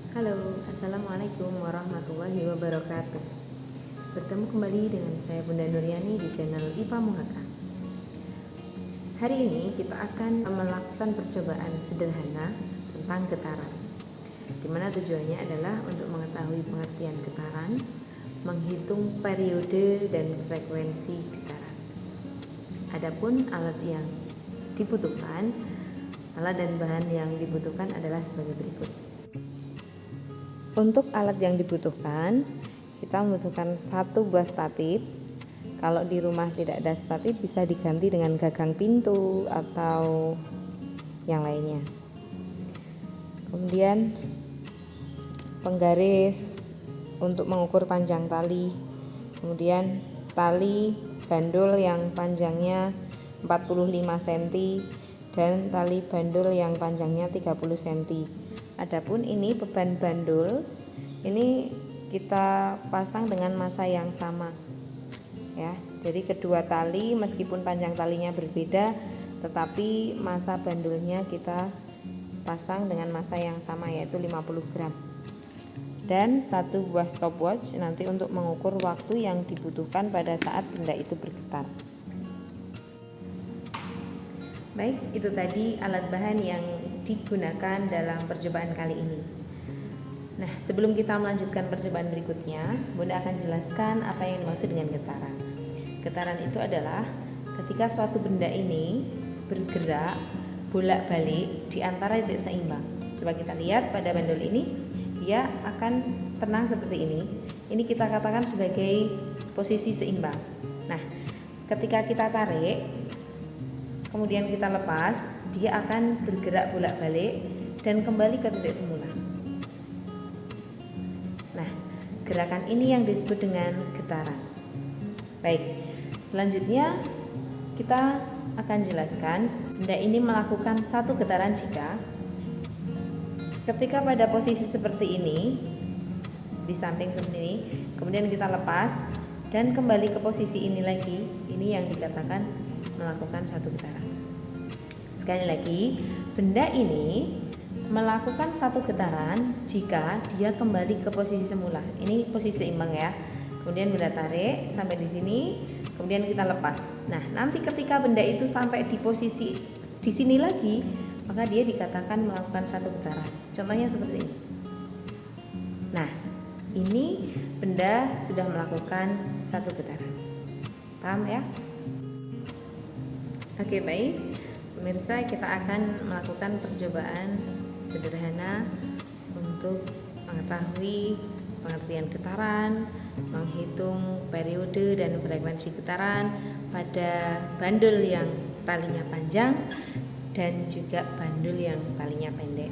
Halo, Assalamualaikum warahmatullahi wabarakatuh. Bertemu kembali dengan saya Bunda Nuryani di channel IPA Muhaka. Hari ini kita akan melakukan percobaan sederhana tentang getaran, di mana tujuannya adalah untuk mengetahui pengertian getaran, menghitung periode dan frekuensi getaran. Adapun alat dan bahan yang dibutuhkan adalah sebagai berikut. Untuk alat yang dibutuhkan, kita membutuhkan satu buah statif. Kalau di rumah tidak ada statif, bisa diganti dengan gagang pintu atau yang lainnya. Kemudian penggaris untuk mengukur panjang tali. Kemudian tali bandul yang panjangnya 45 cm dan tali bandul yang panjangnya 30 cm. Adapun ini beban bandul, ini kita pasang dengan massa yang sama ya. Jadi kedua tali meskipun panjang talinya berbeda, tetapi massa bandulnya kita pasang dengan massa yang sama, yaitu 50 gram. Dan satu buah stopwatch nanti untuk mengukur waktu yang dibutuhkan pada saat benda itu bergetar. Baik, itu tadi alat bahan yang digunakan dalam percobaan kali ini. Nah, sebelum kita melanjutkan percobaan berikutnya, Bunda akan jelaskan apa yang dimaksud dengan getaran. Getaran itu adalah ketika suatu benda ini bergerak bolak-balik di antara titik seimbang. Coba kita lihat pada bandul ini, dia akan tenang seperti ini. Ini kita katakan sebagai posisi seimbang. Nah, ketika kita tarik, kemudian kita lepas, dia akan bergerak bolak-balik dan kembali ke titik semula. Nah, gerakan ini yang disebut dengan getaran. Baik, selanjutnya kita akan jelaskan benda ini melakukan satu getaran jika ketika pada posisi seperti ini, di samping seperti ini, kemudian kita lepas dan kembali ke posisi ini lagi, ini yang dikatakan melakukan satu getaran. Sekali lagi, benda ini melakukan satu getaran jika dia kembali ke posisi semula. Ini posisi seimbang ya. Kemudian kita tarik sampai di sini, kemudian kita lepas. Nah, nanti ketika benda itu sampai di posisi di sini lagi, maka dia dikatakan melakukan satu getaran. Contohnya seperti ini. Nah, ini benda sudah melakukan satu getaran. Paham ya? Oke, baik. Pemirsa, kita akan melakukan percobaan sederhana untuk mengetahui pengertian getaran, menghitung periode dan frekuensi getaran pada bandul yang talinya panjang dan juga bandul yang talinya pendek.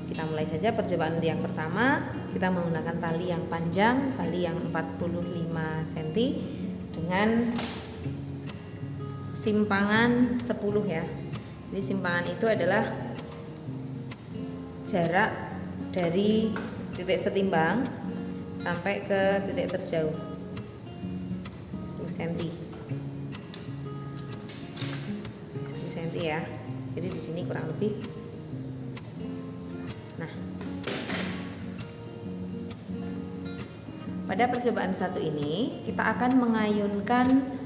Kita mulai saja percobaan yang pertama. Kita menggunakan tali yang panjang, tali yang 45 cm dengan simpangan 10 ya. Jadi simpangan itu adalah jarak dari titik setimbang sampai ke titik terjauh 10 cm. 10 cm ya. Jadi di sini kurang lebih. Nah, pada percobaan satu ini kita akan mengayunkan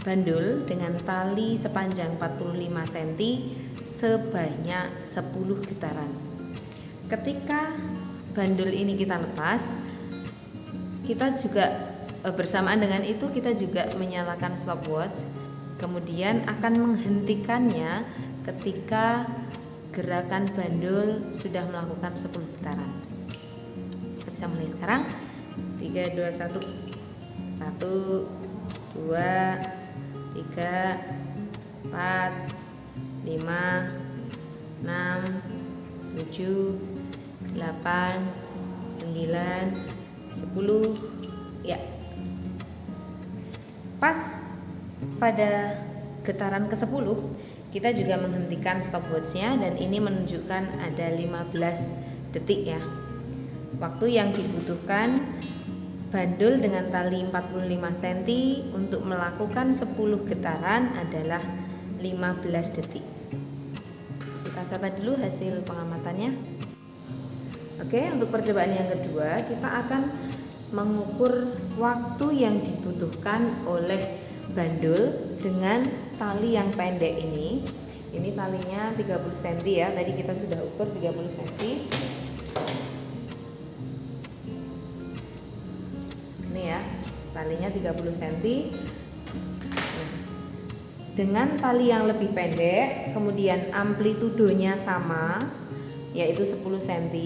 bandul dengan tali sepanjang 45 cm sebanyak 10 getaran. Ketika bandul ini kita lepas, kita juga bersamaan dengan itu kita juga menyalakan stopwatch, kemudian akan menghentikannya ketika gerakan bandul sudah melakukan 10 getaran. Kita bisa mulai sekarang. 3, 2, 1. 1, 2, 3, 4, 5, 6, 7, 8, 9, 10. Ya. Pas pada getaran ke-10 kita juga menghentikan stopwatch-nya dan ini menunjukkan ada 15 detik ya. Waktu yang dibutuhkan bandul dengan tali 45 cm untuk melakukan 10 getaran adalah 15 detik. Kita catat dulu hasil pengamatannya. Oke, untuk percobaan yang kedua kita akan mengukur waktu yang dibutuhkan oleh bandul dengan tali yang pendek ini. Ini talinya 30 cm ya, tadi kita sudah ukur 30 cm. Ini ya, talinya 30 cm. Dengan tali yang lebih pendek, kemudian amplitudonya sama, yaitu 10 cm,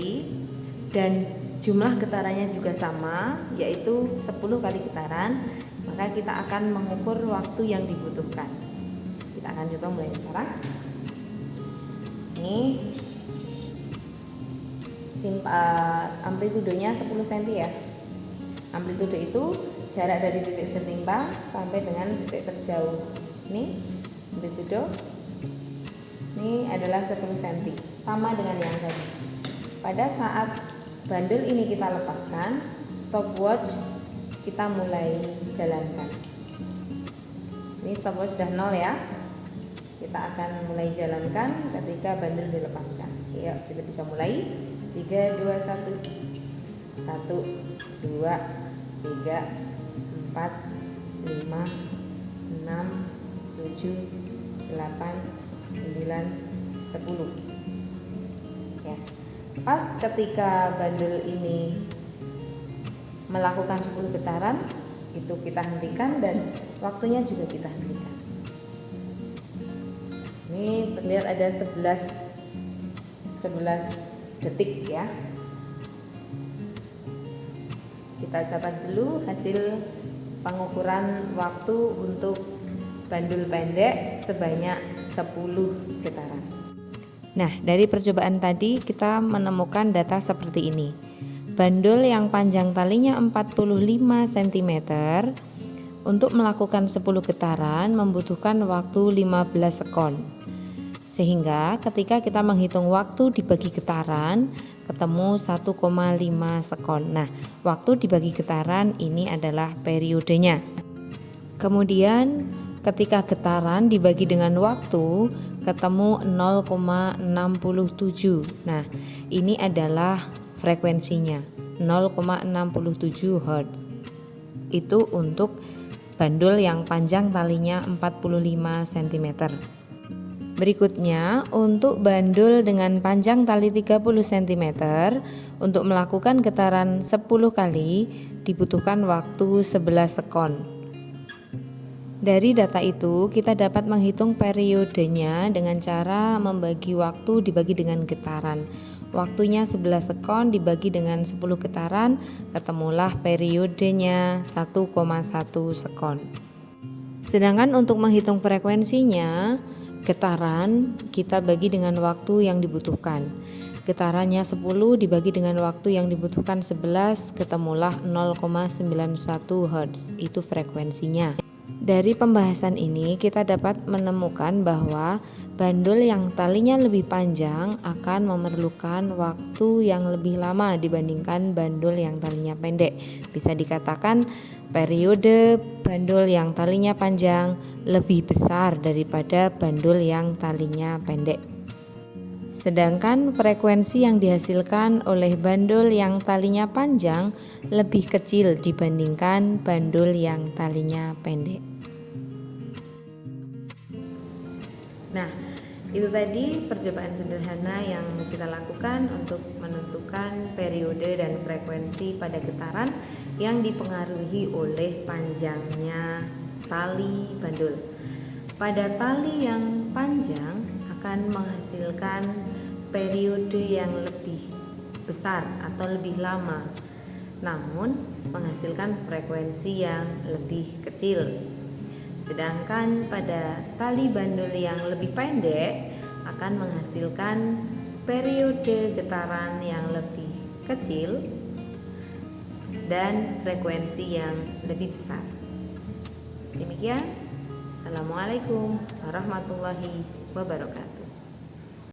dan jumlah getarannya juga sama, yaitu 10 kali getaran, maka kita akan mengukur waktu yang dibutuhkan. Kita akan coba mulai sekarang. Ini amplitudonya 10 cm ya. Amplitudo itu jarak dari titik setimpal sampai dengan titik terjauh. Ini amplitudo. Ini adalah 10 cm, sama dengan yang tadi. Pada saat bandul ini kita lepaskan, stopwatch kita mulai jalankan. Ini stopwatch sudah 0 ya. Kita akan mulai jalankan ketika bandul dilepaskan. Yuk, kita bisa mulai. 3, 2, 1. 1, 2, 3, 4, 5, 6, 7, 8, 9, 10. Ya. Pas ketika bandul ini melakukan 10 getaran, itu kita hentikan dan waktunya juga kita hentikan. Ini terlihat ada 11 detik ya. Kita catat dulu hasil pengukuran waktu untuk bandul pendek sebanyak 10 getaran. Nah, dari percobaan tadi kita menemukan data seperti ini. Bandul yang panjang talinya 45 cm untuk melakukan 10 getaran membutuhkan waktu 15 sekon. Sehingga ketika kita menghitung waktu dibagi getaran, ketemu 1,5 sekon. Nah, waktu dibagi getaran ini adalah periodenya. Kemudian ketika getaran dibagi dengan waktu, ketemu 0,67. Nah, ini adalah frekuensinya, 0,67 Hz. Itu untuk bandul yang panjang talinya 45 cm. Berikutnya, untuk bandul dengan panjang tali 30 cm, untuk melakukan getaran 10 kali dibutuhkan waktu 11 sekon. Dari data itu kita dapat menghitung periodenya dengan cara membagi waktu dibagi dengan getaran. Waktunya 11 sekon dibagi dengan 10 getaran, ketemulah periodenya 1,1 sekon. Sedangkan untuk menghitung frekuensinya, getaran kita bagi dengan waktu yang dibutuhkan. Getarannya 10 dibagi dengan waktu yang dibutuhkan 11, ketemulah 0,91 Hz. Itu frekuensinya. Dari pembahasan ini kita dapat menemukan bahwa bandul yang talinya lebih panjang akan memerlukan waktu yang lebih lama dibandingkan bandul yang talinya pendek. Bisa dikatakan periode bandul yang talinya panjang lebih besar daripada bandul yang talinya pendek. Sedangkan frekuensi yang dihasilkan oleh bandul yang talinya panjang lebih kecil dibandingkan bandul yang talinya pendek. Nah, itu tadi percobaan sederhana yang kita lakukan untuk menentukan periode dan frekuensi pada getaran yang dipengaruhi oleh panjangnya tali bandul. Pada tali yang panjang akan menghasilkan periode yang lebih besar atau lebih lama, namun menghasilkan frekuensi yang lebih kecil. Sedangkan pada tali bandul yang lebih pendek akan menghasilkan periode getaran yang lebih kecil dan frekuensi yang lebih besar. Demikian, Assalamualaikum warahmatullahi wabarakatuh.